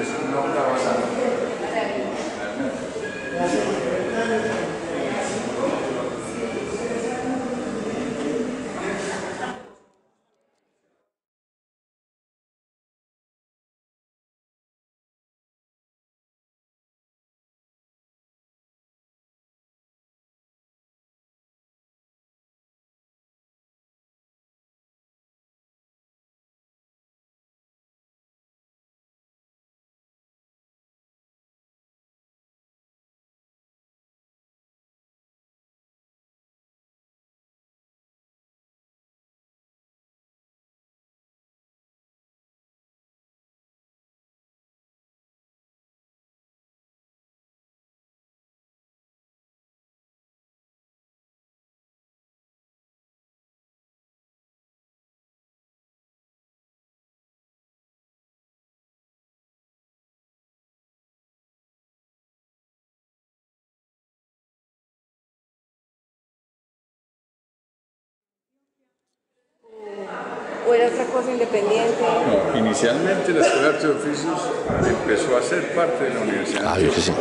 Es una obra basada. ¿O era otra cosa independiente? No, inicialmente la Escuela de Artes y Oficios empezó a ser parte de la Universidad de Antioquia. Sí.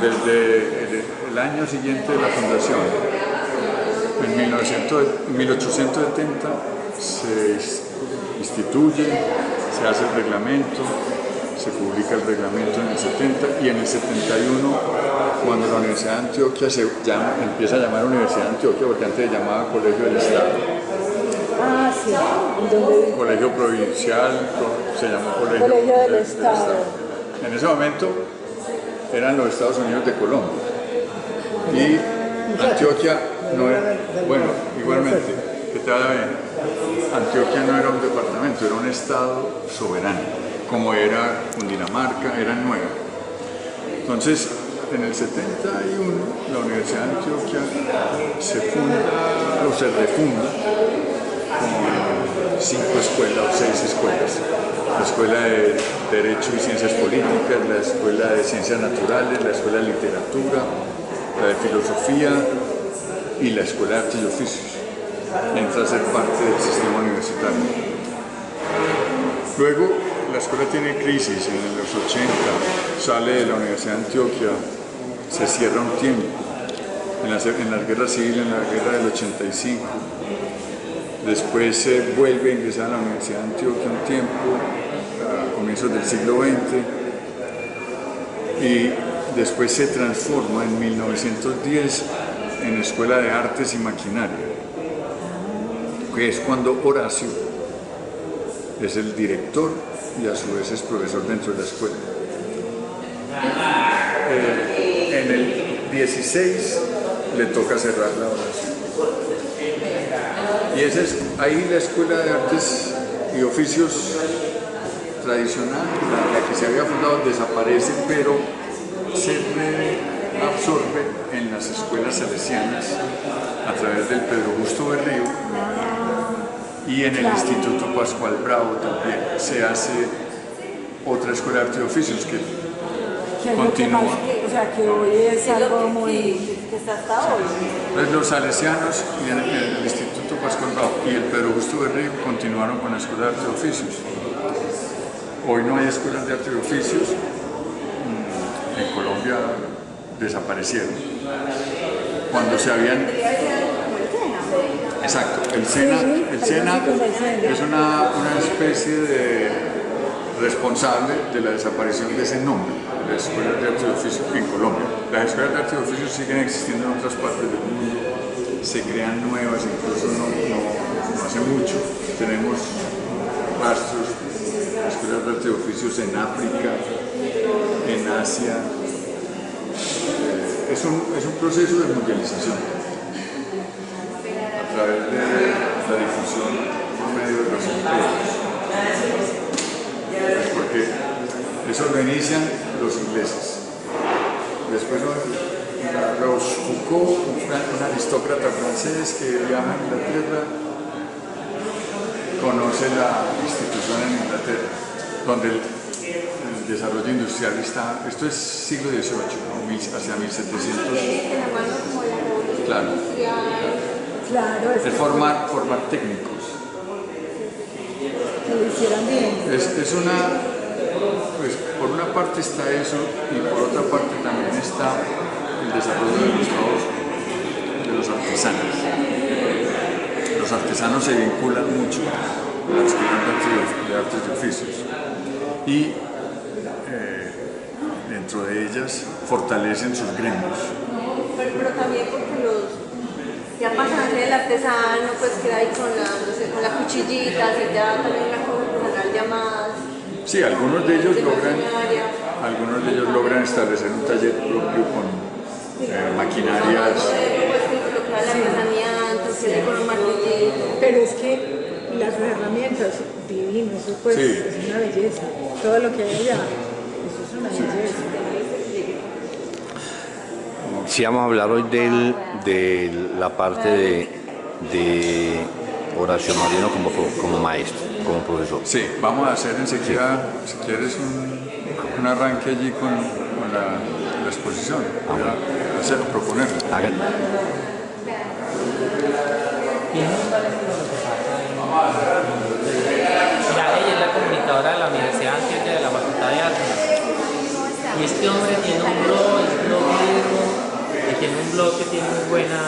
Desde el año siguiente de la fundación. En 1870 se instituye, se hace el reglamento, se publica el reglamento en el 70 y en el 71, cuando la Universidad de Antioquia empieza a llamar Universidad de Antioquia, porque antes se llamaba Colegio del Estado. Ah, sí. Colegio provincial, se llamó Colegio del Estado. En ese momento eran los Estados Unidos de Colombia. Y Antioquia no era, bueno, igualmente, que te vaya bien, Antioquia no era un departamento, era un estado soberano, como era Cundinamarca, era nueva. Entonces, en el 71, la Universidad de Antioquia se funda o se refunda con 5 escuelas o 6 escuelas. La Escuela de Derecho y Ciencias Políticas, la Escuela de Ciencias Naturales, la Escuela de Literatura, la de Filosofía y la Escuela de Artes y Oficios. Entra a ser parte del sistema universitario. Luego, la escuela tiene crisis en los 80, sale de la Universidad de Antioquia, se cierra un tiempo, en la guerra civil, en la guerra del 85, después se vuelve a ingresar a la Universidad de Antioquia un tiempo, a comienzos del siglo XX, y después se transforma en 1910 en Escuela de Artes y Maquinaria, que es cuando Horacio es el director y a su vez es profesor dentro de la escuela. En el 16 le toca cerrar la Horacio. Y ahí la Escuela de Artes y Oficios tradicional, la que se había fundado, desaparece, pero se reabsorbe en las escuelas salesianas a través del Pedro Justo Berrío, y en el Instituto Pascual Bravo también se hace otra Escuela de Artes y Oficios que continúa. O sea, que hoy es algo muy... que está hasta hoy. Entonces los salesianos y el Instituto Pascual Bravo y el Pedro Justo Berrío continuaron con la Escuela de Artes y Oficios. Hoy no hay escuelas de artes y oficios, en Colombia desaparecieron. Cuando se habían... Exacto, el SENA es una especie de responsable de la desaparición de ese nombre, de las escuelas de artes y oficios en Colombia. Las escuelas de artes y oficios siguen existiendo en otras partes del mundo, se crean nuevas, incluso no hace mucho. Tenemos rastros de escuelas de artes y oficios en África, en Asia. Es un proceso de mundialización a través de la difusión por medio de los imperios, porque eso lo inician los ingleses. Después los Foucault, un aristócrata francés que viaja a Inglaterra, conoce la institución en Inglaterra, donde el desarrollo industrial está, esto es siglo XVIII, ¿no? Hacia 1700. Claro. Claro, Es formar técnicos. lo hicieran bien. Es una, pues por una parte está eso y por otra parte también está el desarrollo de los trabajos de los artesanos. Los artesanos se vinculan mucho a las escuelas de artes y oficios y dentro de ellas fortalecen sus gremios. Pero también porque ya pasan a ser el artesano, pues queda ahí con la, no sé, con la cuchillita, y ya también una cosa personal ya más. Sí, algunos de ellos logran establecer un taller propio con maquinarias. La artesanía, entonces con un martillito. Pero es que las herramientas, divino, eso pues Sí. es una belleza. Todo lo que hay allá, eso es una belleza. Sí, vamos a hablar hoy de la parte de Horacio Marino como maestro, como profesor. Sí, vamos a hacer enseguida, si quieres, un arranque allí con la exposición. Hacerlo, proponerlo. Hagan. Mira, ella es la comunicadora de la Universidad Antioquia de la Facultad de Artes. Y este hombre tiene un blog, es bloguero, y tiene un blog que tiene muy buena...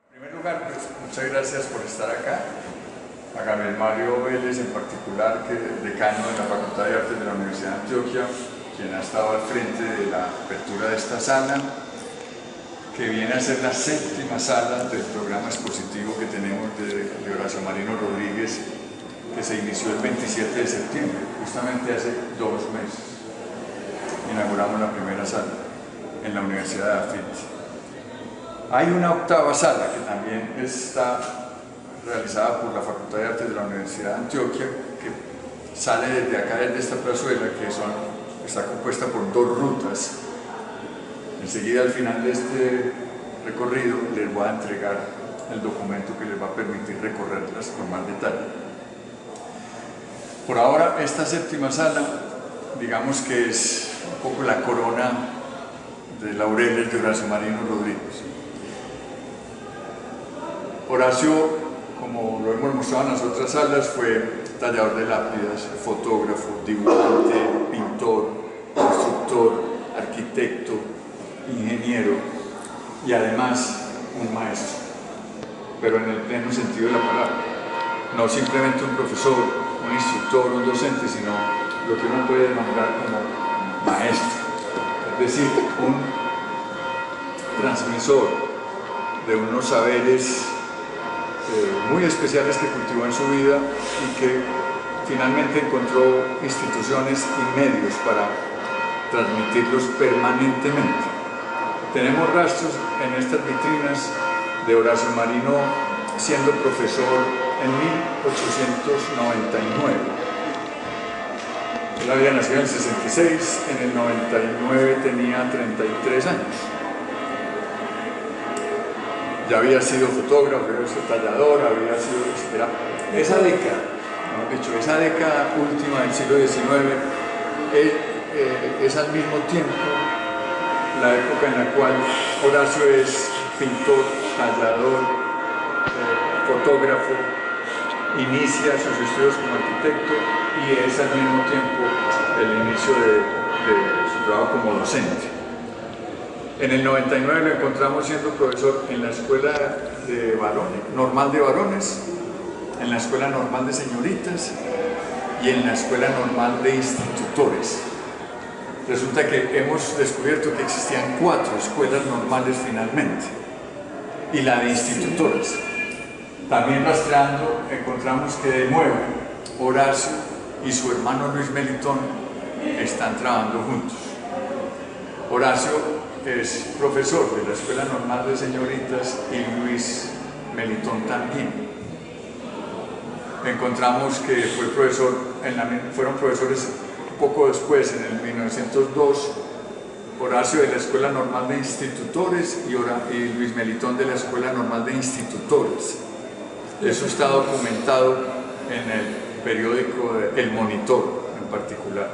En primer lugar, pues, muchas gracias por estar acá. A Gabriel Mario Vélez en particular, que es decano de la Facultad de Artes de la Universidad de Antioquia, quien ha estado al frente de la apertura de esta sala, que viene a ser la séptima sala del programa expositivo que tenemos de Horacio Marino Rodríguez, que se inició el 27 de septiembre, justamente hace 2 meses. Inauguramos la primera sala en la Universidad de Afit. Hay una octava sala que también está realizada por la Facultad de Artes de la Universidad de Antioquia, que sale desde acá, desde esta plazuela, que está compuesta por 2 rutas. Enseguida, al final de este recorrido, les voy a entregar el documento que les va a permitir recorrerlas con más detalle. Por ahora, esta séptima sala, digamos que es un poco la corona de laureles de Horacio Marino Rodríguez. Horacio, como lo hemos mostrado en las otras salas, fue tallador de lápidas, fotógrafo, dibujante, pintor, constructor, arquitecto, ingeniero y además un maestro, pero en el pleno sentido de la palabra. No simplemente un profesor, un instructor, un docente, sino lo que uno puede nombrar como maestro, es decir, un transmisor de unos saberes muy especiales que cultivó en su vida y que finalmente encontró instituciones y medios para transmitirlos permanentemente. Tenemos rastros en estas vitrinas de Horacio Marino siendo profesor en 1899. Él había nacido en el 66, en el 99 tenía 33 años. Ya había sido fotógrafo, había sido tallador, había sido... Esa década, mejor dicho, esa década última del siglo XIX es al mismo tiempo la época en la cual Horacio es pintor, tallador, fotógrafo, inicia sus estudios como arquitecto y es al mismo tiempo el inicio de su trabajo como docente. En el 99 lo encontramos siendo profesor en la Escuela de Varones, Normal de Varones, en la Escuela Normal de Señoritas y en la Escuela Normal de Institutores. Resulta que hemos descubierto que existían 4 escuelas normales finalmente y la de institutores. También rastreando encontramos que de nuevo Horacio y su hermano Luis Melitón están trabajando juntos. Horacio es profesor de la Escuela Normal de Señoritas y Luis Melitón también. Encontramos que fueron profesores poco después, en el 1902, Horacio de la Escuela Normal de Institutores y Luis Melitón de la Escuela Normal de Institutores. Eso está documentado en el periódico El Monitor en particular.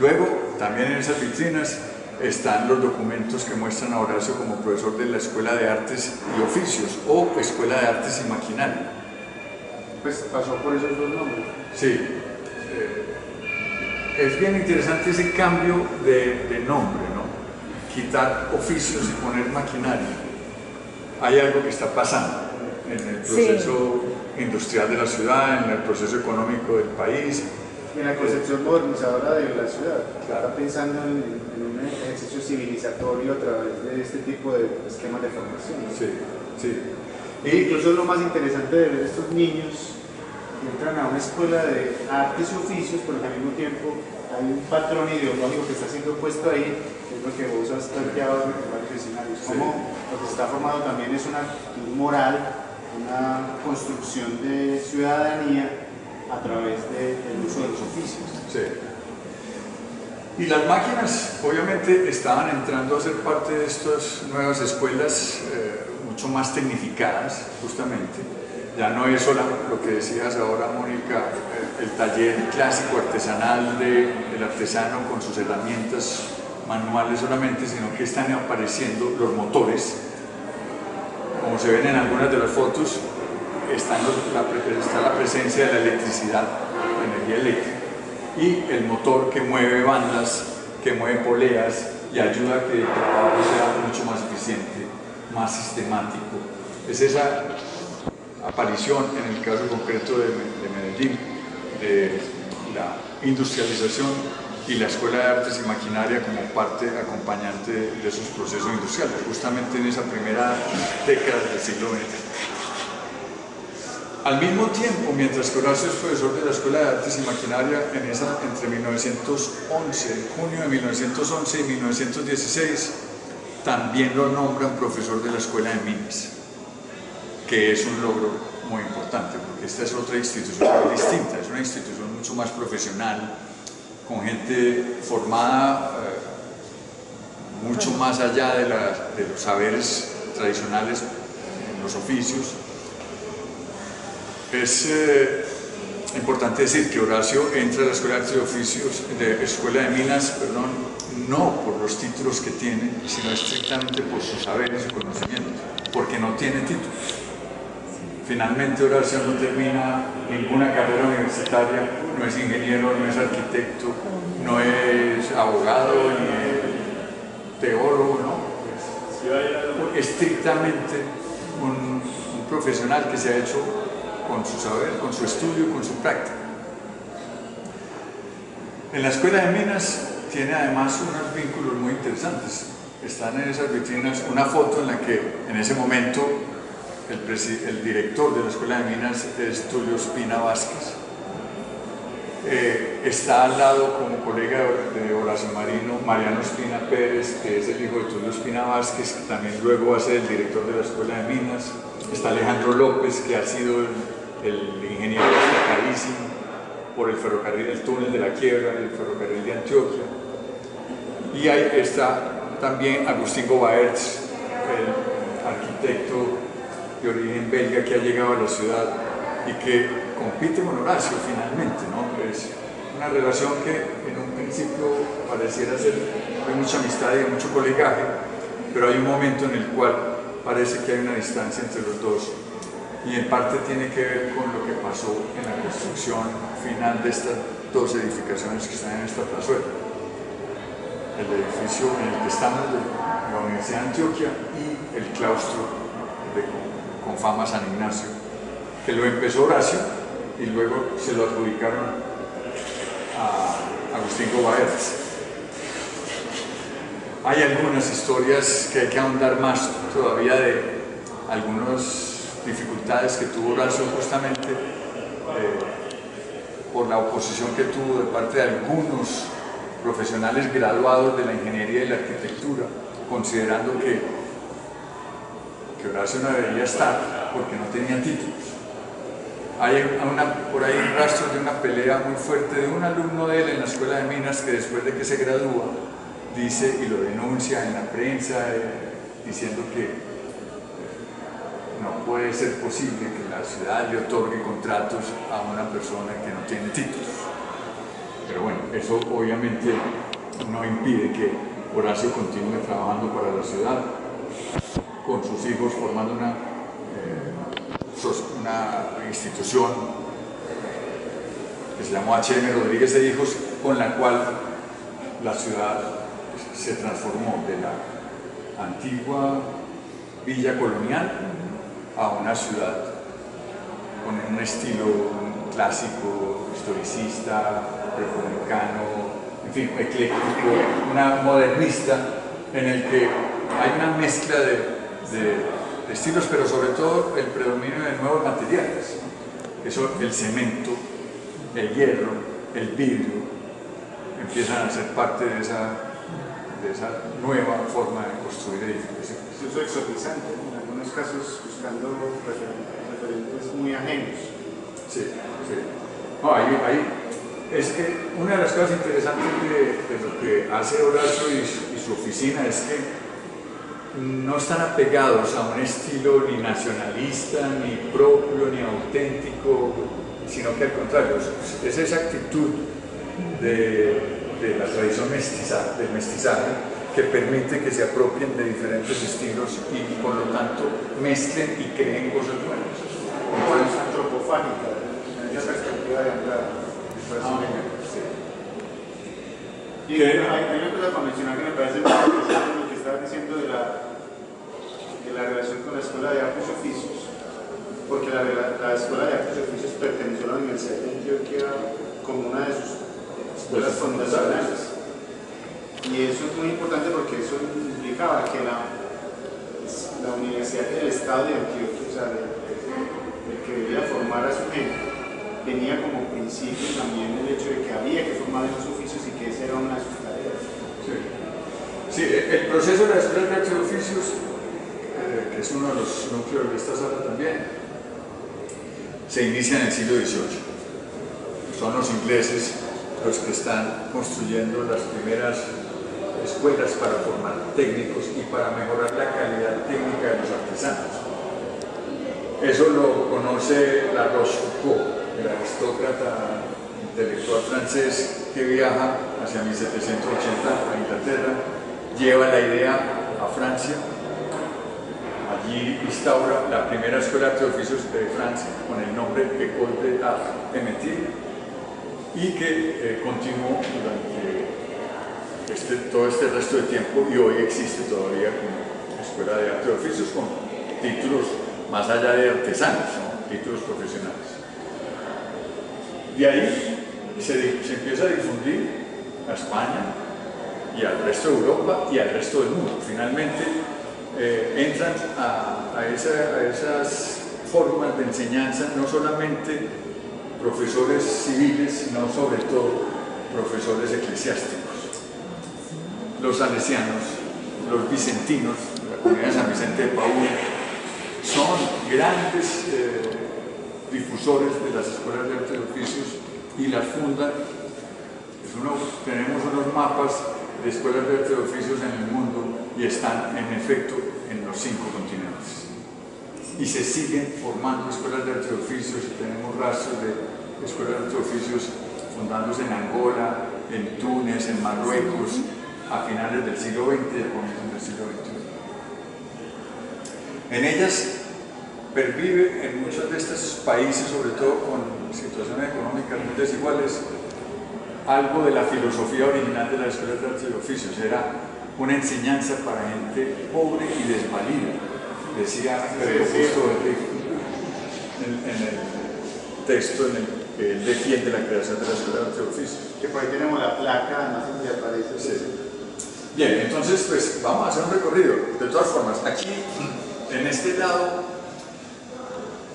Luego, también en esas vitrinas están los documentos que muestran a Horacio como profesor de la Escuela de Artes y Oficios o Escuela de Artes y Maquinaria. Pues pasó por esos dos nombres. Sí, es bien interesante ese cambio de nombre, ¿no? Quitar oficios y poner maquinaria. Hay algo que está pasando en el proceso industrial de la ciudad, en el proceso económico del país. Y en la concepción modernizadora de la ciudad. Claro. Está pensando en un ejercicio civilizatorio a través de este tipo de esquemas de formación. Sí, sí. E incluso lo más interesante de ver estos niños que entran a una escuela de artes y oficios, pero que al mismo tiempo hay un patrón ideológico que está siendo puesto ahí, que es lo que vos has planteado en varios escenarios. Como lo que se está formando también es una actitud moral, una construcción de ciudadanía a través del uso de los oficios. Sí. Y las máquinas obviamente estaban entrando a ser parte de estas nuevas escuelas mucho más tecnificadas, justamente. Ya no es solo lo que decías ahora, Mónica, el taller clásico artesanal del artesano con sus herramientas manuales solamente, sino que están apareciendo los motores. Como se ven en algunas de las fotos, está la presencia de la electricidad, la energía eléctrica, y el motor que mueve bandas, que mueve poleas y ayuda a que el trabajo sea mucho más eficiente, más sistemático. Es esa aparición, en el caso concreto de Medellín, de la industrialización y la Escuela de Artes y Maquinaria como parte acompañante de esos procesos industriales, justamente en esa primera década del siglo XX. Al mismo tiempo, mientras que Horacio es profesor de la Escuela de Artes y Maquinaria, entre 1911, junio de 1911 y 1916, también lo nombran profesor de la Escuela de Minas, que es un logro muy importante, porque esta es otra institución muy distinta, es una institución mucho más profesional, con gente formada mucho más allá de los saberes tradicionales en los oficios. Es importante decir que Horacio entra a la Escuela de Artes y Oficios, Escuela de Minas, perdón, no por los títulos que tiene, sino estrictamente por sus saberes y conocimientos, porque no tiene títulos. Finalmente Horacio no termina ninguna carrera universitaria, no es ingeniero, no es arquitecto, no es abogado ni es teólogo, no. Es estrictamente un profesional que se ha hecho con su saber, con su estudio y con su práctica. En la Escuela de Minas tiene además unos vínculos muy interesantes. Están en esas vitrinas una foto en la que en ese momento el director de la Escuela de Minas es Tulio Espina Vázquez. Está al lado como colega de Horacio Mariano Espina Pérez, que es el hijo de Tulio Espina Vázquez, que también luego va a ser el director de la Escuela de Minas. Está Alejandro López, que ha sido el ingeniero destacadísimo por el ferrocarril, el túnel de la Quiebra, el ferrocarril de Antioquia. Y ahí está también Agustín Gobaerts, el arquitecto de origen belga que ha llegado a la ciudad y que compite con Horacio finalmente, ¿no? Es una relación que en un principio pareciera ser de mucha amistad y de mucho colegaje, pero hay un momento en el cual parece que hay una distancia entre los dos y en parte tiene que ver con lo que pasó en la construcción final de estas dos edificaciones que están en esta plazuela. El edificio en el que estamos de la Universidad de Antioquia y el claustro con fama San Ignacio, que lo empezó Horacio y luego se lo adjudicaron a Agustín Gobaerts. Hay algunas historias que hay que ahondar más todavía de algunas dificultades que tuvo Horacio justamente por la oposición que tuvo de parte de algunos profesionales graduados de la ingeniería y la arquitectura, considerando que Horacio no debería estar porque no tenía títulos. Hay por ahí rastros de una pelea muy fuerte de un alumno de él en la Escuela de Minas que después de que se gradúa dice y lo denuncia en la prensa diciendo que no puede ser posible que la ciudad le otorgue contratos a una persona que no tiene títulos. Pero bueno, eso obviamente no impide que Horacio continúe trabajando para la ciudad, con sus hijos, formando una institución que se llamó H.M. Rodríguez e Hijos, con la cual la ciudad se transformó de la antigua villa colonial a una ciudad con un estilo clásico, historicista, republicano, en fin, ecléctico, una modernista, en el que hay una mezcla de estilos, pero sobre todo el predominio de nuevos materiales. Eso, el cemento, el hierro, el vidrio, empiezan a ser parte de esa nueva forma de construir edificios. Incluso exotizante, en algunos casos buscando referentes muy ajenos. Sí, sí. No, es que una de las cosas interesantes de lo que hace Horacio y su oficina es que no están apegados a un estilo ni nacionalista, ni propio, ni auténtico, sino que al contrario, es esa actitud de la tradición del mestizaje que permite que se apropien de diferentes estilos y por lo tanto mezclen y creen cosas nuevas. Entonces, antropofágica, en esa perspectiva de Andrade. Y hay una cosa para mencionar que me parece muy interesante lo que estabas diciendo de la relación con la Escuela de Artes y Oficios, porque la Escuela de Artes y Oficios perteneció a la Universidad de Antioquia como una de sus escuelas fundacionales. Y eso es muy importante porque eso implicaba que la Universidad del Estado de Antioquia, o sea, el que debía formar a su gente, tenía como principio también el hecho de que había que formar esos oficios y que esa era una de sus tareas. Sí, sí, el proceso de la Escuela de Artes y Oficios, que es uno de los núcleos de esta sala también, se inicia en el siglo XVIII. Son los ingleses los que están construyendo las primeras escuelas para formar técnicos y para mejorar la calidad técnica de los artesanos. Eso lo conoce La Rochefoucauld, el aristócrata intelectual francés que viaja hacia 1780 a Inglaterra, lleva la idea a Francia, allí instaura la primera escuela de artes y oficios de Francia con el nombre École des Arts et Métiers y que continuó durante todo este resto de tiempo y hoy existe todavía como escuela de artes y oficios con títulos más allá de artesanos, ¿no? Títulos profesionales. De ahí se empieza a difundir a España y al resto de Europa y al resto del mundo. Finalmente entran a esas formas de enseñanza no solamente profesores civiles, sino sobre todo profesores eclesiásticos. Los salesianos, los vicentinos, la comunidad de San Vicente de Paúl, son grandes difusores de las escuelas de artes y oficios y las fundan. Tenemos unos mapas de escuelas de artes y oficios en el mundo y están en efecto en los 5 continentes. Y se siguen formando escuelas de artes y oficios y tenemos rastros de escuelas de artes y oficios fundándose en Angola, en Túnez, en Marruecos, a finales del siglo XX y a comienzos del siglo XXI. En ellas pervive en muchos de estos países, sobre todo con situaciones económicas muy desiguales, algo de la filosofía original de las escuelas de artes y oficios. Era una enseñanza para gente pobre y desvalida, decía Pedro Justo en el texto en el que él defiende la creación de la escuela de artes y oficios. Que por ahí tenemos la placa, además donde aparece. Sí. Bien, entonces pues vamos a hacer un recorrido. De todas formas, aquí en este lado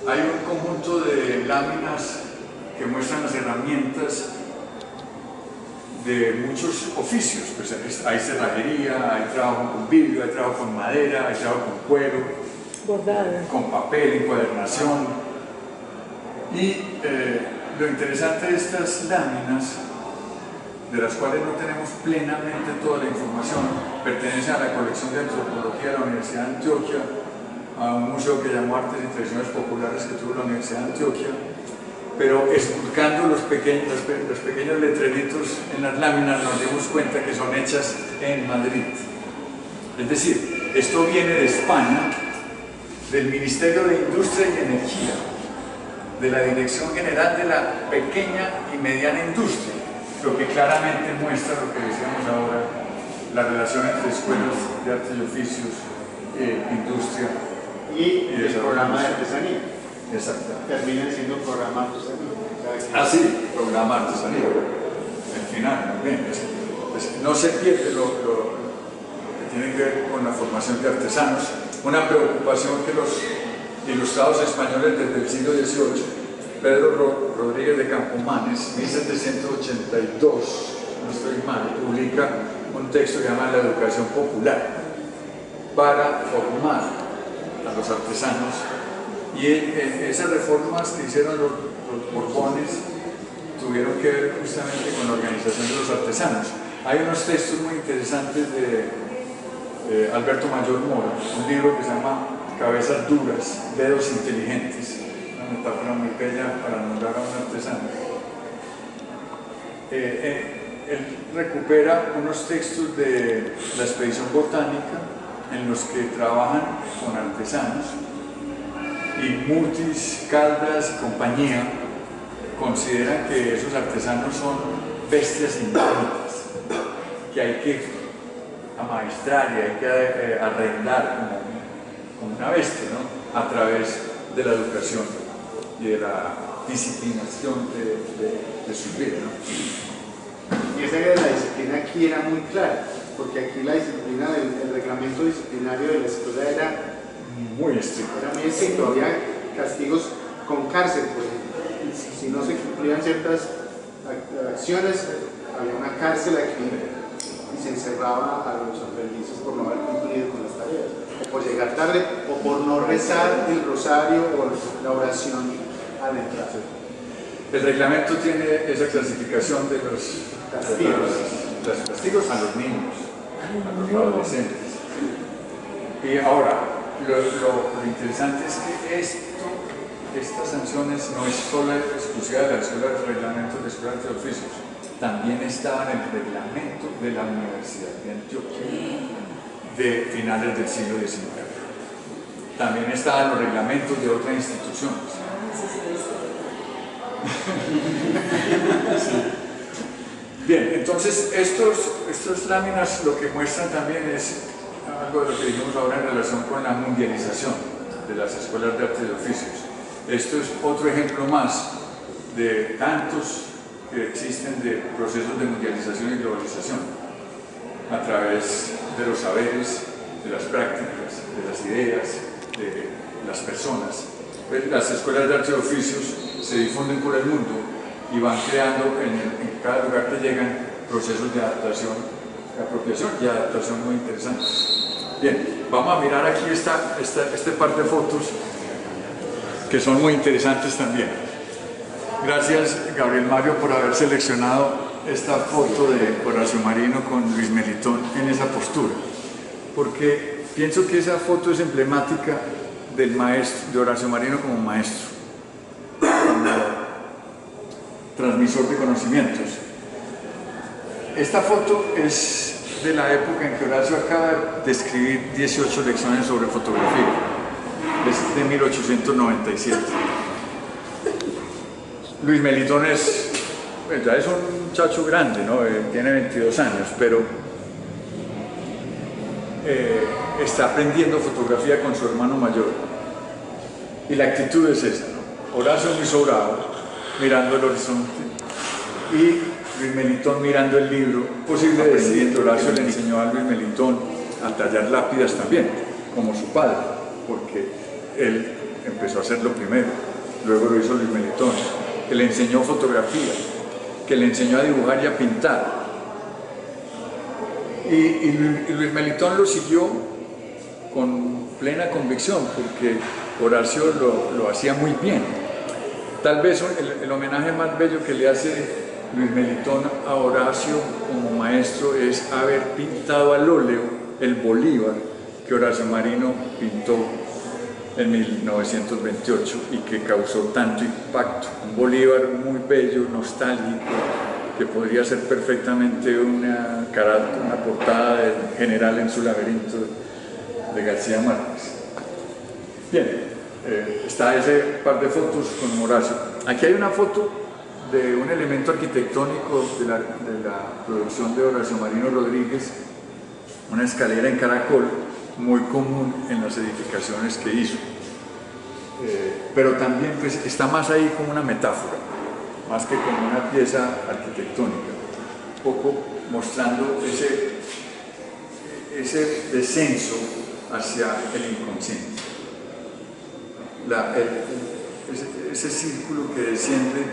hay un conjunto de láminas que muestran las herramientas de muchos oficios. Pues hay cerrajería, hay trabajo con vidrio, hay trabajo con madera, hay trabajo con cuero, bordado, con papel, encuadernación. Y lo interesante de estas láminas, de las cuales no tenemos plenamente toda la información, pertenece a la colección de antropología de la Universidad de Antioquia, a un museo que llamó Artes y Tradiciones Populares que tuvo la Universidad de Antioquia, pero esculcando los pequeños letreritos en las láminas nos dimos cuenta que son hechas en Madrid. Es decir, esto viene de España, del Ministerio de Industria y Energía, de la Dirección General de la Pequeña y Mediana Industria, lo que claramente muestra lo que decíamos ahora, la relación entre escuelas de artes y oficios, industria y el programa de artesanía. Exacto. Terminan siendo programa de artesanía. Sí, programa artesanía. El final, muy bien. No se pierde lo que tiene que ver con la formación de artesanos, una preocupación que los ilustrados españoles desde el siglo XVIII, Pedro Rodríguez de Campomanes, 1782, no estoy mal, publica un texto que se llama La educación popular para formar a los artesanos, y esas reformas que hicieron los Borbones tuvieron que ver justamente con la organización de los artesanos. Hay unos textos muy interesantes de Alberto Mayor Mora, un libro que se llama Cabezas duras, dedos inteligentes, una metáfora muy bella para nombrar a un artesano. Él recupera unos textos de la expedición botánica en los que trabajan con artesanos, y Mutis, Caldas y compañía consideran que esos artesanos son bestias infinitas, que hay que amaestrar y hay que arrendar como una bestia, ¿no? A través de la educación y de la disciplinación de su vida, ¿no? Y esa idea de la disciplina aquí era muy clara, porque aquí la disciplina el reglamento disciplinario de la escuela era muy estricto. Era muy estricto, había castigos con cárcel, por ejemplo. Si no se cumplían ciertas acciones, había una cárcel aquí y se encerraba a los aprendices por no haber cumplido con las tareas, o por llegar tarde, o por no rezar el rosario o la oración al entrar. El reglamento tiene esa clasificación de los castigos a los niños, a los adolescentes. Y ahora, lo interesante es que estas sanciones no es solo exclusiva de la escuela de reglamentos de escuelas de oficios, también estaba en el reglamento de la Universidad de Antioquia de finales del siglo XIX. También estaban los reglamentos de otras instituciones. Sí. Bien, entonces estas láminas lo que muestran también es algo de lo que dijimos ahora en relación con la mundialización de las escuelas de artes y oficios. Esto es otro ejemplo más de tantos que existen de procesos de mundialización y globalización a través de los saberes, de las prácticas, de las ideas, de las personas. Pues las escuelas de artes y oficios se difunden por el mundo y van creando en cada lugar que llegan procesos de adaptación, de apropiación y adaptación muy interesantes. Bien, vamos a mirar aquí este par de fotos que son muy interesantes también. Gracias, Gabriel Mario, por haber seleccionado esta foto de Horacio Marino con Luis Melitón en esa postura, porque pienso que esa foto es emblemática del maestro, de Horacio Marino como maestro, como transmisor de conocimientos. Esta foto es de la época en que Horacio acaba de escribir 18 lecciones sobre fotografía, es de 1897. Luis Melitón pues ya es un muchacho grande, ¿no? Tiene 22 años, pero está aprendiendo fotografía con su hermano mayor. Y la actitud es esa, ¿no? Horacio muy sobrado, mirando el horizonte, y Luis Melitón mirando el libro. Posible decir que Horacio le enseñó a Luis Melitón a tallar lápidas también, como su padre, porque él empezó a hacerlo primero, luego lo hizo Luis Melitón, que le enseñó fotografía, que le enseñó a dibujar y a pintar. Y Luis Melitón lo siguió con plena convicción, porque Horacio lo hacía muy bien. Tal vez el homenaje más bello que le hace Luis Melitón a Horacio como maestro es haber pintado al óleo el Bolívar que Horacio Marino pintó en 1928 y que causó tanto impacto. Un Bolívar muy bello, nostálgico, que podría ser perfectamente una portada del General en su laberinto de García Márquez. Bien, está ese par de fotos con Horacio. Aquí hay una foto de un elemento arquitectónico de la producción de Horacio Marino Rodríguez, una escalera en caracol, muy común en las edificaciones que hizo. Pero también pues, está más ahí como una metáfora, más que como una pieza arquitectónica, un poco mostrando ese descenso hacia el inconsciente. Ese círculo que desciende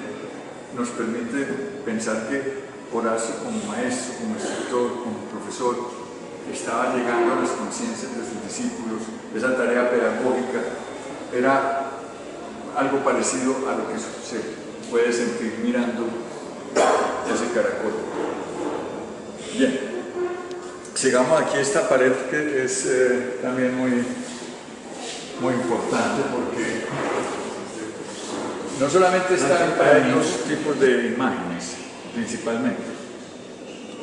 nos permite pensar que Horacio, como maestro, como instructor, como profesor, estaba llegando a las conciencias de sus discípulos. Esa tarea pedagógica era algo parecido a lo que se puede sentir mirando ese caracol. Bien, sigamos aquí esta pared que es también muy importante porque no solamente están ahí dos tipos de imágenes, principalmente,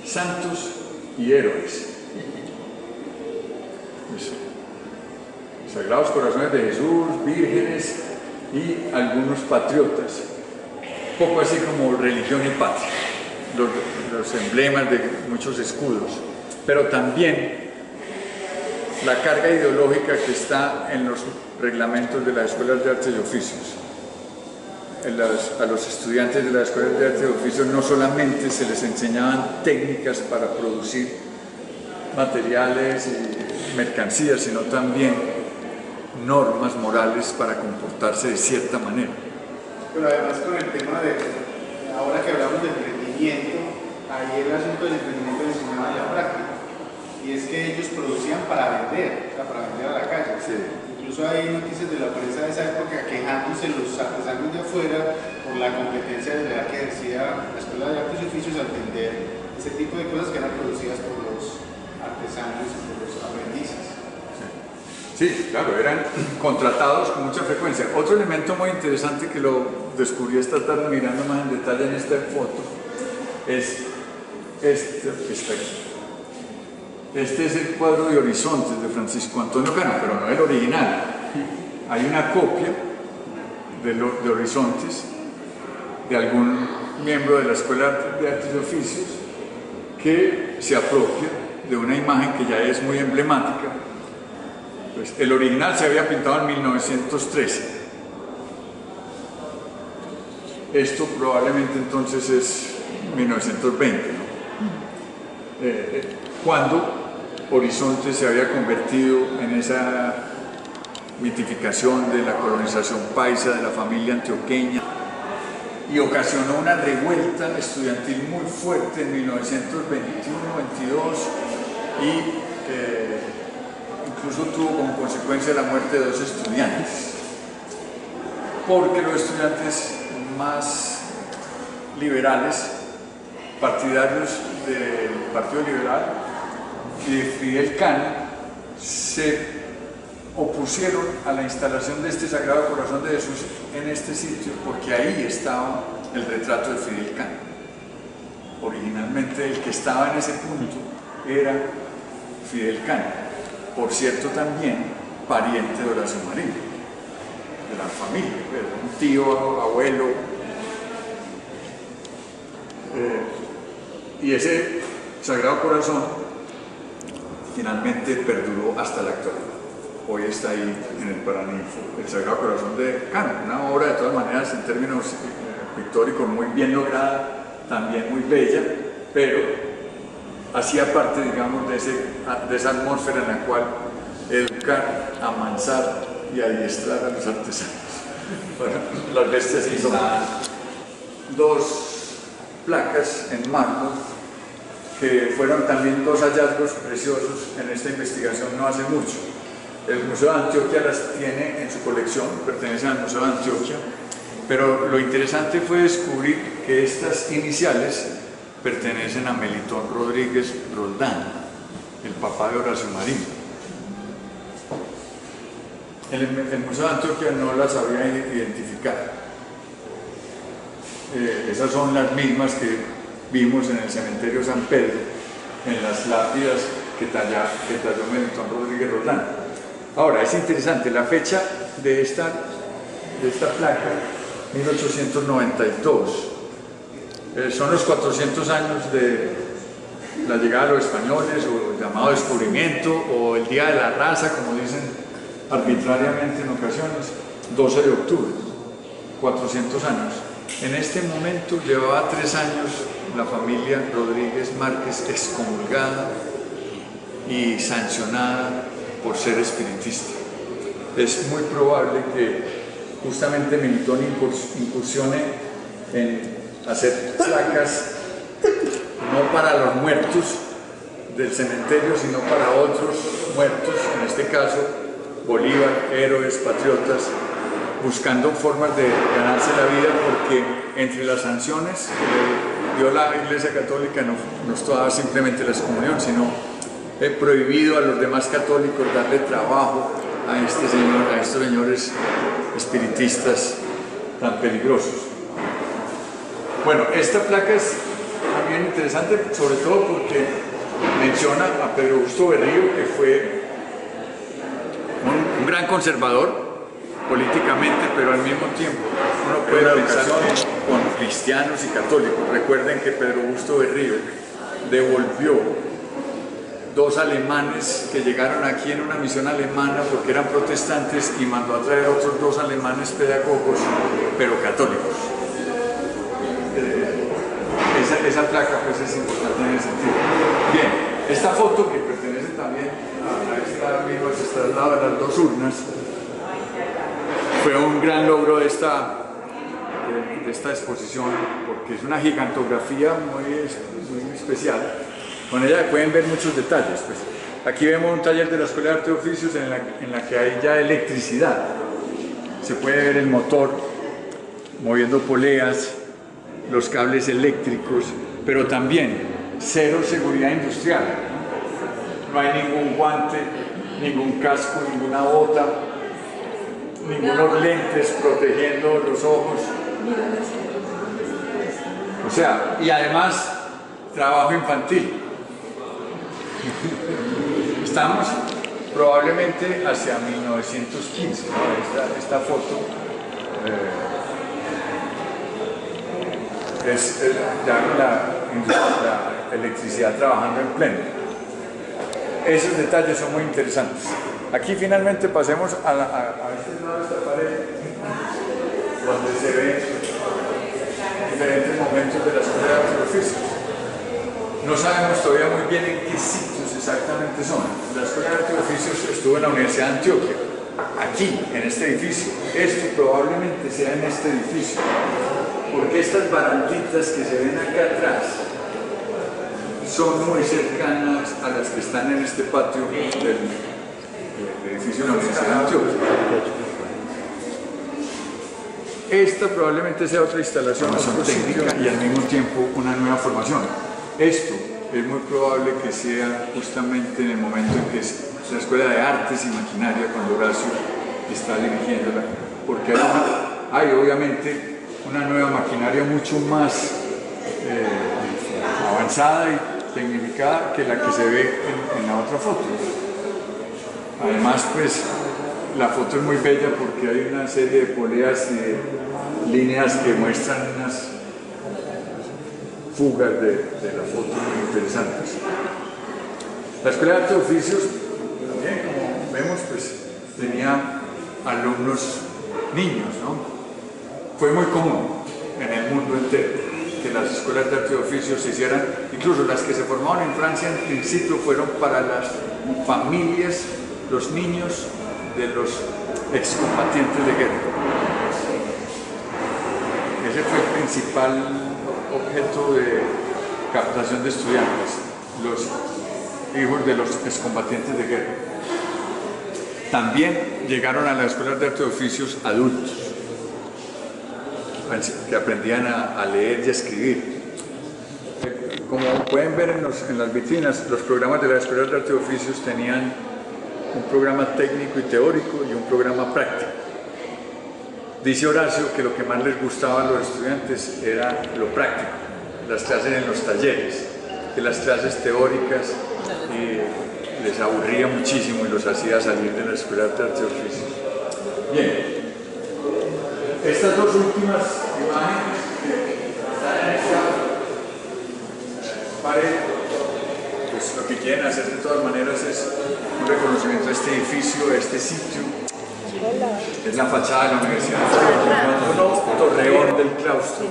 santos y héroes. Sagrados Corazones de Jesús, vírgenes y algunos patriotas, poco así como religión y patria, los emblemas de muchos escudos, pero también la carga ideológica que está en los reglamentos de las escuelas de artes y oficios. A los estudiantes de las escuelas de artes y oficios no solamente se les enseñaban técnicas para producir materiales y mercancías, sino también normas morales para comportarse de cierta manera. Pero además con el tema de, ahora que hablamos de emprendimiento, ahí el asunto del emprendimiento lo enseñaba en la práctica, y es que ellos producían para vender, o sea, para vender a la calle. Sí. Incluso hay noticias de la prensa de esa época quejándose los artesanos de afuera por la competencia de la que ejercía la Escuela de Artes y Oficios al vender ese tipo de cosas que eran producidas por los artesanos y por los aprendices. Sí, claro, eran contratados con mucha frecuencia. Otro elemento muy interesante que lo descubrí esta tarde mirando más en detalle en esta foto es este que está aquí. Este es el cuadro de Horizontes de Francisco Antonio Cano, pero no el original. Hay una copia de Horizontes de algún miembro de la Escuela de Artes y Oficios que se apropia de una imagen que ya es muy emblemática. Pues el original se había pintado en 1913. Esto probablemente entonces es 1920, ¿no? Cuando Horizonte se había convertido en esa mitificación de la colonización paisa, de la familia antioqueña, y ocasionó una revuelta estudiantil muy fuerte en 1921-22 y incluso tuvo como consecuencia la muerte de 2 estudiantes, porque los estudiantes más liberales, partidarios del Partido Liberal y de Fidel Cano, se opusieron a la instalación de este Sagrado Corazón de Jesús en este sitio, porque ahí estaba el retrato de Fidel Cano. Originalmente el que estaba en ese punto era Fidel Cano, por cierto también pariente de Horacio Marino, de la familia, un tío, abuelo. Y ese Sagrado Corazón finalmente perduró hasta la actualidad. Hoy está ahí en el Paraninfo, el Sagrado Corazón de Cano, una obra de todas maneras en términos pictóricos muy bien lograda, también muy bella, pero hacía parte, digamos, de esa atmósfera en la cual educar, amansar y adiestrar a los artesanos. Bueno, las bestias indomables. 2 placas en mármol que fueron también 2 hallazgos preciosos en esta investigación no hace mucho. El Museo de Antioquia las tiene en su colección, pertenecen al Museo de Antioquia, pero lo interesante fue descubrir que estas iniciales pertenecen a Melitón Rodríguez Roldán, el papá de Horacio Marino. el Museo de Antioquia no las sabía identificar. Esas son las mismas que vimos en el cementerio San Pedro, en las lápidas que talló Melitón Rodríguez Roldán. Ahora, es interesante, la fecha de esta placa, 1892, son los 400 años de la llegada de los españoles, o el llamado descubrimiento, o el Día de la Raza, como dicen arbitrariamente en ocasiones, 12 de octubre, 400 años. En este momento llevaba 3 años la familia Rodríguez Márquez excomulgada y sancionada por ser espiritista. Es muy probable que justamente Melitón incursione en hacer placas no para los muertos del cementerio, sino para otros muertos, en este caso Bolívar, héroes, patriotas, buscando formas de ganarse la vida, porque entre las sanciones que dio la Iglesia Católica no estaba simplemente la excomunión, sino prohibido a los demás católicos darle trabajo a estos señores espiritistas tan peligrosos. Bueno, esta placa es también interesante, sobre todo porque menciona a Pedro Augusto Berrío, que fue un gran conservador políticamente, pero al mismo tiempo uno puede pensar con cristianos y católicos. Recuerden que Pedro Augusto Berrío devolvió 2 alemanes que llegaron aquí en una misión alemana porque eran protestantes, y mandó a traer otros 2 alemanes pedagogos, pero católicos. Esa placa pues es importante en ese sentido. Bien, esta foto, que pertenece también a esta misma que está al lado de las 2 urnas, fue un gran logro de esta exposición, porque es una gigantografía muy especial. Con ella pueden ver muchos detalles. Pues aquí vemos un taller de la Escuela de Arte y Oficios en la que hay ya electricidad. Se puede ver el motor moviendo poleas, los cables eléctricos, pero también cero seguridad industrial. No hay ningún guante, ningún casco, ninguna bota, ningunos lentes protegiendo los ojos. O sea, y además trabajo infantil. Estamos probablemente hacia 1915, ¿no? Esta foto es ya la electricidad trabajando en pleno. Esos detalles son muy interesantes. Aquí finalmente pasemos a este lado de esta pared, donde se ven diferentes momentos de la Escuela de Arte y Oficios. No sabemos todavía muy bien en qué sitios exactamente son. La Escuela de Arte y Oficios estuvo en la Universidad de Antioquia, aquí, en este edificio. Esto probablemente sea en este edificio, porque estas baranditas que se ven acá atrás son muy cercanas a las que están en este patio del edificio de la Universidad de Antioquia. Esta probablemente sea otra instalación técnica y al mismo tiempo una nueva formación. Esto es muy probable que sea justamente en el momento en que es la Escuela de Artes y Maquinaria, cuando Horacio está dirigiéndola, porque hay obviamente una nueva maquinaria mucho más avanzada y tecnificada que la que se ve en la otra foto. Además, pues, la foto es muy bella porque hay una serie de poleas y de líneas que muestran unas fugas de la foto muy interesantes. La Escuela de Arte y Oficios, también, como vemos, pues, tenía alumnos niños, ¿no? Fue muy común en el mundo entero que las escuelas de arte y oficios se hicieran, incluso las que se formaron en Francia en principio fueron para las familias, los niños de los excombatientes de guerra. Ese fue el principal objeto de captación de estudiantes, los hijos de los excombatientes de guerra. También llegaron a las escuelas de arte y oficios adultos, que aprendían a leer y a escribir. Como pueden ver en las vitrinas, los programas de las escuelas de arte y oficios tenían un programa técnico y teórico y un programa práctico. Dice Horacio que lo que más les gustaba a los estudiantes era lo práctico, las clases en los talleres, que las clases teóricas les aburría muchísimo y los hacía salir de la Escuela de Artes y Oficios. Bien, estas dos últimas imágenes están en esta pared, pues lo que quieren hacer de todas maneras es un reconocimiento a este edificio, a este sitio. Es la fachada de la universidad, un torreón del claustro.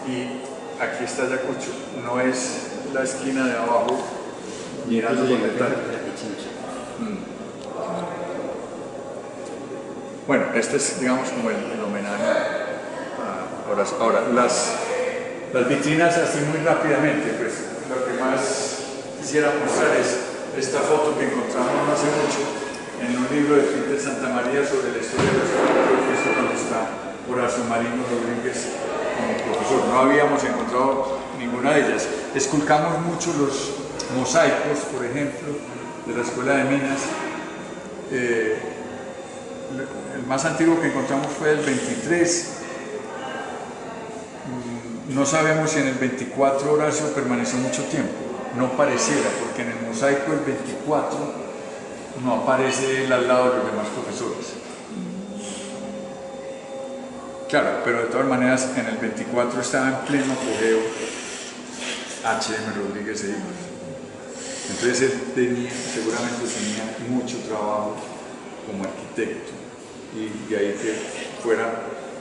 Y aquí está Ayacucho, no es la esquina de abajo mirando por detrás. Bueno, este es, digamos, como el homenaje a Horacio. Ahora, las vitrinas así muy rápidamente, pues lo que más quisiera mostrar es esta foto que encontramos no hace mucho en un libro de Peter Santamaría sobre la historia de la Escuela de Oficios, donde está Horacio Marino Rodríguez como profesor. No habíamos encontrado ninguna de ellas. Esculcamos mucho los mosaicos, por ejemplo, de la Escuela de Minas. El más antiguo que encontramos fue el 23. No sabemos si en el 24 Horacio permaneció mucho tiempo. No pareciera, porque en el mosaico del 24 no aparece él al lado de los demás profesores. Claro, pero de todas maneras en el 24 estaba en pleno apogeo H.M. Rodríguez e hijos. Entonces él seguramente tenía mucho trabajo como arquitecto y de ahí que fuera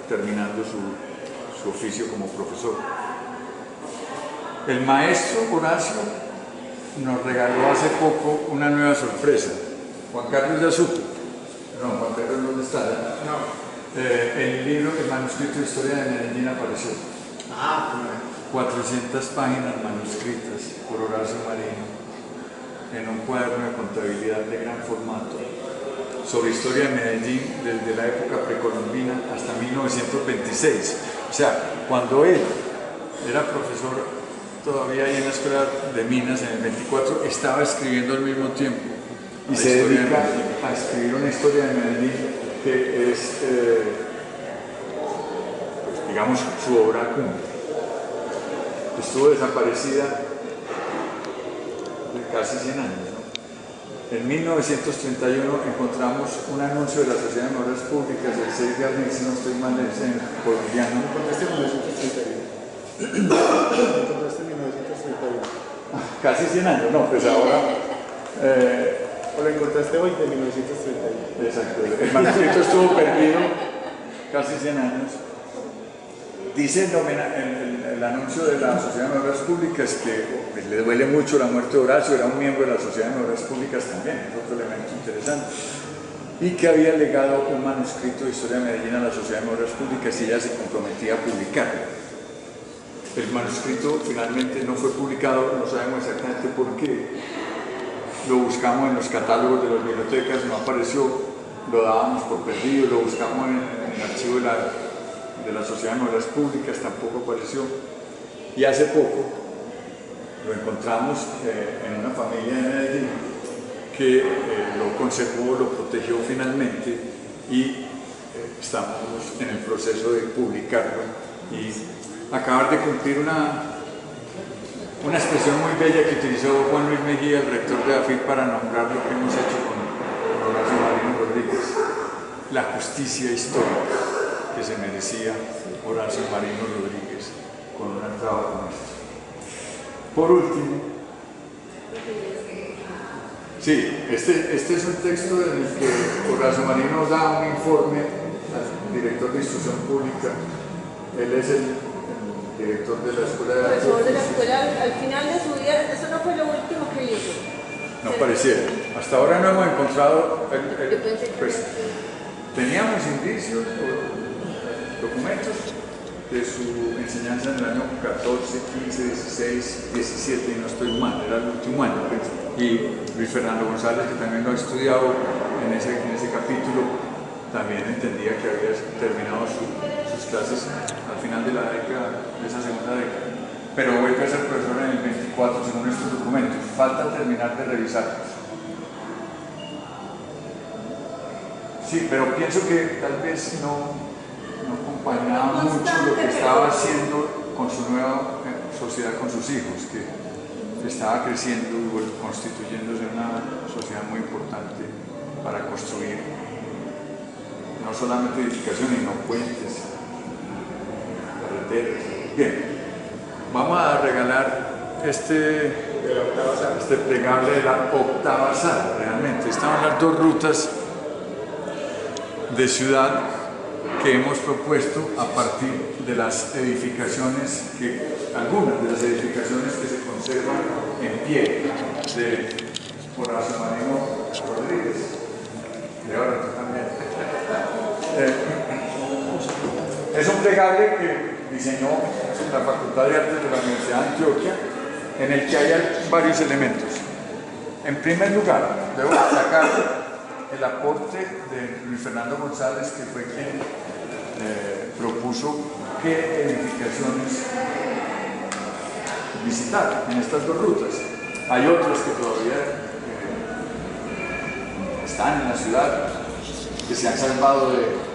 terminando su oficio como profesor. El maestro Horacio nos regaló hace poco una nueva sorpresa. Juan Carlos ya supo. No, Juan Carlos, ¿dónde está? No. El libro, el manuscrito de Historia de Medellín apareció. 400 páginas manuscritas por Horacio Marino en un cuaderno de contabilidad de gran formato sobre historia de Medellín desde la época precolombina hasta 1926. O sea, cuando él era profesor todavía ahí en la Escuela de Minas en el 24, estaba escribiendo al mismo tiempo y se dedica a escribir una historia de Medellín que es, pues, digamos, su obra cumbre. Estuvo desaparecida de casi 100 años, ¿no? En 1931 encontramos un anuncio de la Sociedad de Memoras Públicas del 6 de abril, si no estoy mal, es en colombiano. ¿Encontraste en 1931? ¿Encontraste en 1931? Casi 100 años, no, pues ahora... ¿O lo encontraste hoy de 1931? Exacto, el manuscrito estuvo perdido casi 100 años. Dice el anuncio de la Sociedad de Memoras Públicas que pues, le duele mucho la muerte de Horacio, era un miembro de la Sociedad de Memoras Públicas también, es otro elemento interesante, y que había legado un manuscrito de Historia de Medellín a la Sociedad de Memoras Públicas y ella se comprometía a publicarlo. El manuscrito finalmente no fue publicado, no sabemos exactamente por qué, lo buscamos en los catálogos de las bibliotecas, no apareció, lo dábamos por perdido, lo buscamos en el archivo de la Sociedad de Memoras Públicas, tampoco apareció, y hace poco lo encontramos en una familia de Medellín que lo conservó, lo protegió finalmente y estamos en el proceso de publicarlo y acabar de cumplir una expresión muy bella que utilizó Juan Luis Mejía, el rector de AFIT, para nombrar lo que hemos hecho con Horacio Marino Rodríguez, la justicia histórica que se merecía Horacio Marino Rodríguez con una trabajo como este. Por último, sí, este es un texto en el que Horacio Marino da un informe al director de instrucción pública. Él es el director de la Escuela de Artes. Profesor de la escuela, al final de su vida, eso no fue lo último que hizo. No pareciera. Hasta ahora no hemos encontrado, Yo pensé que pues, teníamos indicios o documentos de su enseñanza en el año 14, 15, 16, 17, y no estoy mal, era el último año. Y Luis Fernando González, que también lo ha estudiado en ese capítulo, también entendía que había terminado sus clases al final de la década, de esa segunda década. Pero vuelve a ser profesor en el 24 según estos documentos. Falta terminar de revisarlos. Sí, pero pienso que tal vez no acompañaba mucho lo que estaba haciendo con su nueva sociedad, con sus hijos, que estaba creciendo y constituyéndose una sociedad muy importante para construir no solamente edificaciones, sino puentes, carreteras. Bien, vamos a regalar este plegable de la octava sala. Realmente estaban las dos rutas de ciudad que hemos propuesto a partir de las edificaciones algunas de las edificaciones que se conservan en pie de Horacio Marino Rodríguez. Y ahora tú también. Es un plegable que diseñó la Facultad de Artes de la Universidad de Antioquia, en el que hay varios elementos. En primer lugar, debo destacar el aporte de Luis Fernando González, que fue quien propuso qué edificaciones visitar en estas dos rutas. Hay otras que todavía están en la ciudad, que se han salvado de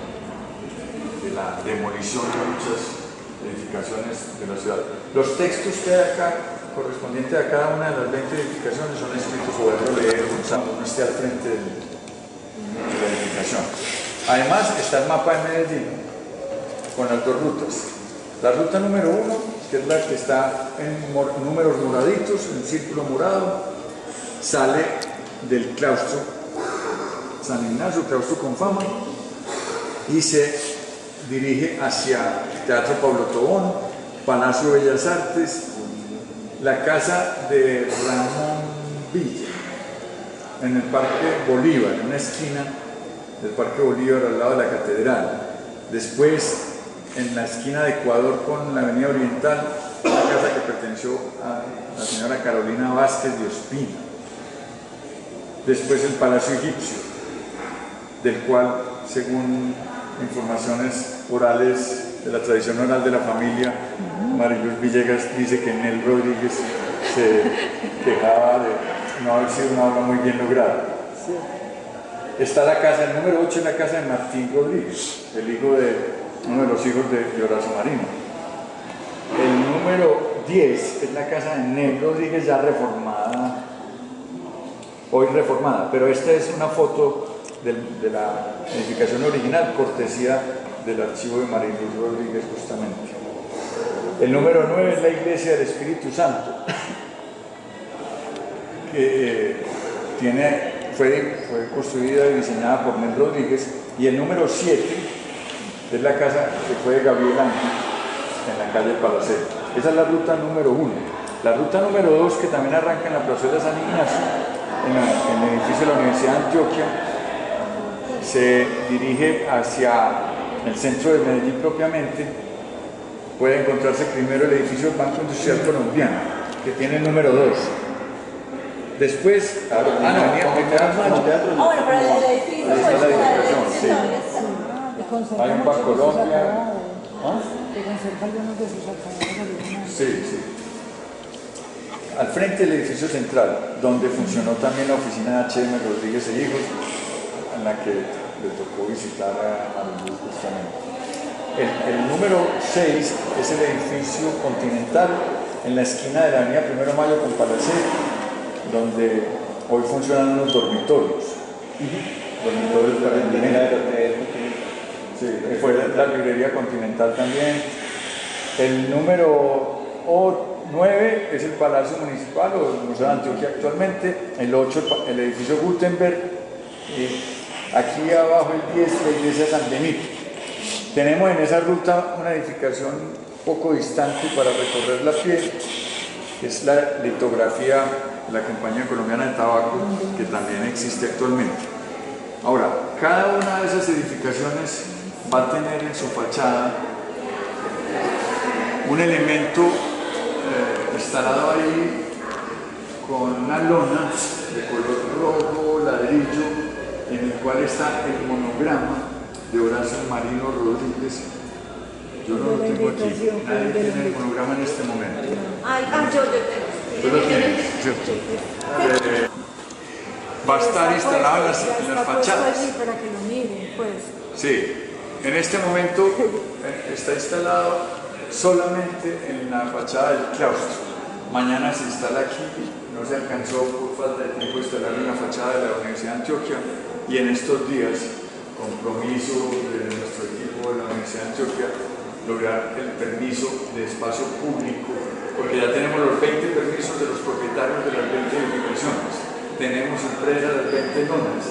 la demolición de muchas edificaciones de la ciudad. Los textos que hay acá, correspondientes a cada una de las 20 edificaciones, son escritos sobre leer cuando uno esté al frente de la edificación. Además está el mapa de Medellín con las dos rutas. La ruta número 1, que es la que está en números moraditos, en círculo morado, sale del claustro San Ignacio, claustro con fama, y se dirige hacia Teatro Pablo Tobón, Palacio de Bellas Artes, la casa de Ramón Villa, en el Parque Bolívar, en una esquina del Parque Bolívar al lado de la catedral. Después, en la esquina de Ecuador con la Avenida Oriental, una casa que perteneció a la señora Carolina Vázquez de Ospina. Después el Palacio Egipcio, del cual, según informaciones orales de la tradición oral de la familia, Mariluz Villegas dice que Nel Rodríguez se quejaba de no haber sido una obra muy bien lograda. Está la casa, el número 8 es la casa de Martín Rodríguez, el hijo de uno de los hijos de Horacio Marino. El número 10 es la casa de Nel Rodríguez, ya reformada, hoy reformada, pero esta es una foto de la edificación original, cortesía del archivo de Mariluz Rodríguez justamente. El número 9 es la iglesia del Espíritu Santo, que fue construida y diseñada por Nel Rodríguez, y el número 7 es la casa que fue de Gabriel Ángel en la calle Palacete. Esa es la ruta número 1. La ruta número 2, que también arranca en la plazuela San Ignacio, en el edificio de la Universidad de Antioquia, se dirige hacia el centro de Medellín propiamente. Puede encontrarse primero el edificio del Banco Industrial Colombiano, que tiene el número 2. Después, bueno, pero el edificio hay un Bancolombia. Que conserva algunos de sus alcaldes originales. Sí. Al frente del edificio central, donde funcionó también la oficina de H.M. Rodríguez e Hijos, en la que le tocó visitar a Mariluz justamente. El número 6 es el edificio Continental, en la esquina de la avenida 1 de Mayo con Palacete, donde hoy funcionan unos dormitorios. Dormitorios para el sí, fue la librería Continental también. El número 9 es el Palacio Municipal o el Museo de Antioquia actualmente. El 8 el edificio Gutenberg. Y aquí abajo el 10 la iglesia San Benito. Tenemos en esa ruta una edificación poco distante para recorrerla a pie, que es la litografía de la Compañía Colombiana de Tabaco, que también existe actualmente. Ahora, cada una de esas edificaciones va a tener en su fachada un elemento instalado ahí con una lona de color rojo, ladrillo, en el cual está el monograma de Horacio Marino Rodríguez. Yo no lo tengo aquí, nadie tiene el monograma en este momento. yo tengo. Tú lo tienes, ¿cierto? Va a estar instalado en las fachadas. Para que lo miren. pues. Sí, en este momento está instalado solamente en la fachada del claustro. Mañana se instala aquí, no se alcanzó por falta de tiempo instalar en la fachada de la Universidad de Antioquia, y en estos días, compromiso de nuestro equipo de la Universidad de Antioquia, lograr el permiso de espacio público, porque ya tenemos los 20 permisos de los propietarios de las 20 edificaciones, tenemos empresas de 20 lonas,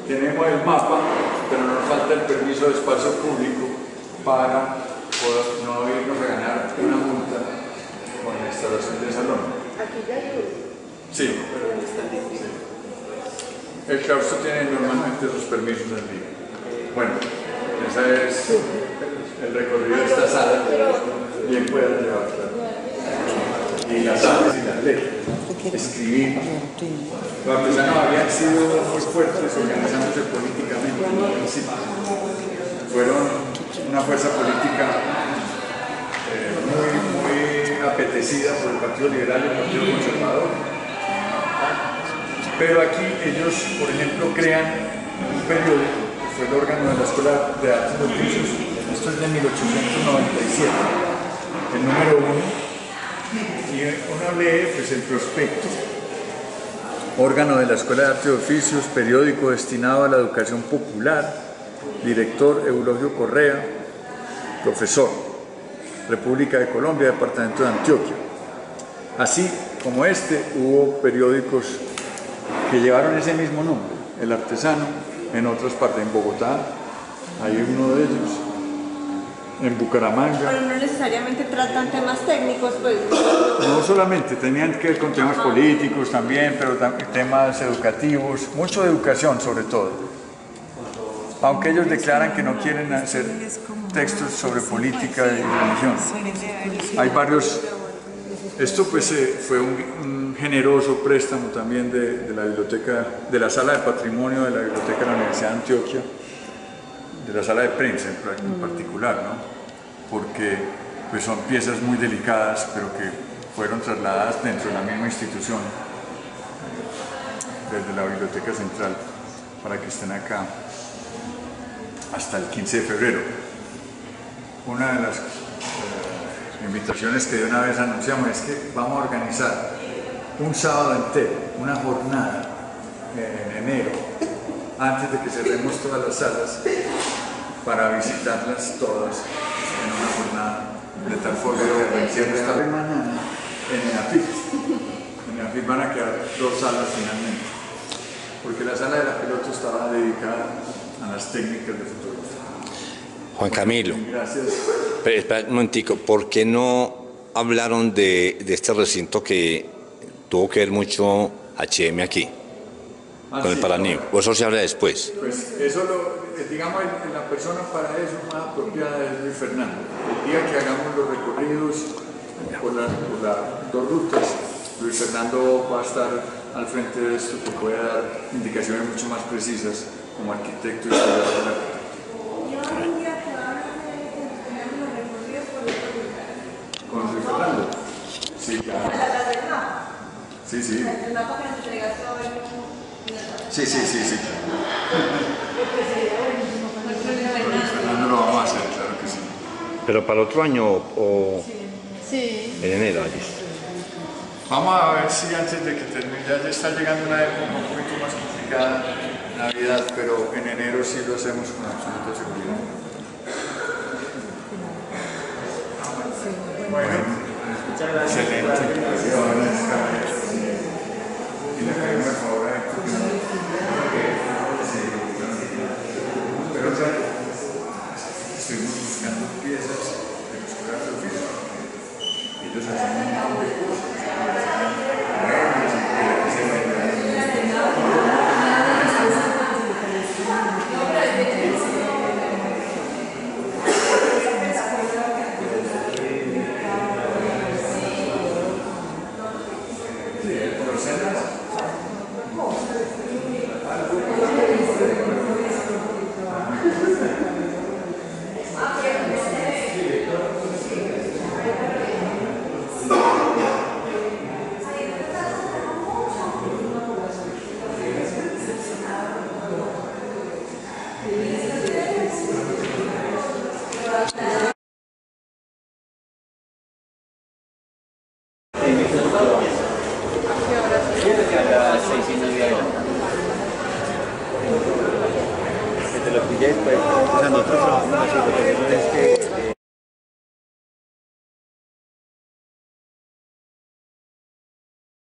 tenemos el mapa, pero nos falta el permiso de espacio público para poder no irnos a ganar una multa con la instalación de salón. Aquí ya hay uno. Sí. El claustro tiene normalmente sus permisos allí. Bueno, ese es el recorrido de esta sala, bien puedan llevarla. Y las salas y las leyes. Escribir. Los artesanos habían sido muy fuertes organizándose políticamente en el principio. Fueron una fuerza política muy apetecida por el Partido Liberal y el Partido Conservador. Pero aquí ellos, por ejemplo, crean un periódico, que fue el órgano de la Escuela de Artes y Oficios. Esto es de 1897, el número 1, y uno lee pues, el prospecto. Órgano de la Escuela de Artes y Oficios, periódico destinado a la educación popular, director Eulogio Correa, profesor, República de Colombia, Departamento de Antioquia. Así como este, hubo periódicos que llevaron ese mismo nombre, El Artesano, en otras partes, en Bogotá, hay uno de ellos, en Bucaramanga. Pero no necesariamente tratan temas técnicos, pues. No solamente, tenían que ver con temas políticos también, pero también temas educativos, mucho de educación sobre todo. Aunque ellos declaran que no quieren hacer textos sobre política y religión. Hay varios. Esto pues fue un generoso préstamo también de la biblioteca, de la sala de patrimonio de la biblioteca de la Universidad de Antioquia, de la sala de prensa en particular, ¿no? Porque pues son piezas muy delicadas, pero que fueron trasladadas dentro de la misma institución, desde la Biblioteca Central, para que estén acá hasta el 15 de febrero. Una de las invitaciones que de una vez anunciamos es que vamos a organizar un sábado entero, una jornada en enero, antes de que cerremos todas las salas, para visitarlas todas en una jornada, de tal forma que recién esta mañana en ENAFIT. En ENAFIT van a quedar 2 salas finalmente, porque la sala de la pelota estaba dedicada a las técnicas de fotografía. Juan Camilo, Gracias. pero espera un momentico, ¿por qué no hablaron de este recinto que tuvo que ver mucho H&M aquí, con el Paraninfo? ¿O eso se habla después? Pues eso digamos, la persona para eso más apropiada es Luis Fernando. El día que hagamos los recorridos por las 2 rutas, Luis Fernando va a estar al frente de esto, que puede dar indicaciones mucho más precisas como arquitecto y historiador del arte. ¿Con Luis Fernando? Sí, claro. Sí, sí. El mapa que nos entregaste hoy. Sí. Luis Fernando lo vamos a hacer, claro que sí. ¿Pero para el otro año o Sí. en enero? Allí. Vamos a ver si antes de que termine, ya está llegando una época un poquito más complicada, Navidad, pero en enero sí lo hacemos con absoluta seguridad. Bueno, excelente. Y le pedimos el favor a Héctor. Pero estuvimos buscando piezas de los curas de oficio. Ellos hacen un montón de cosas. los DJs, pues, o sea, nosotros trabajamos así, lo que hacemos es que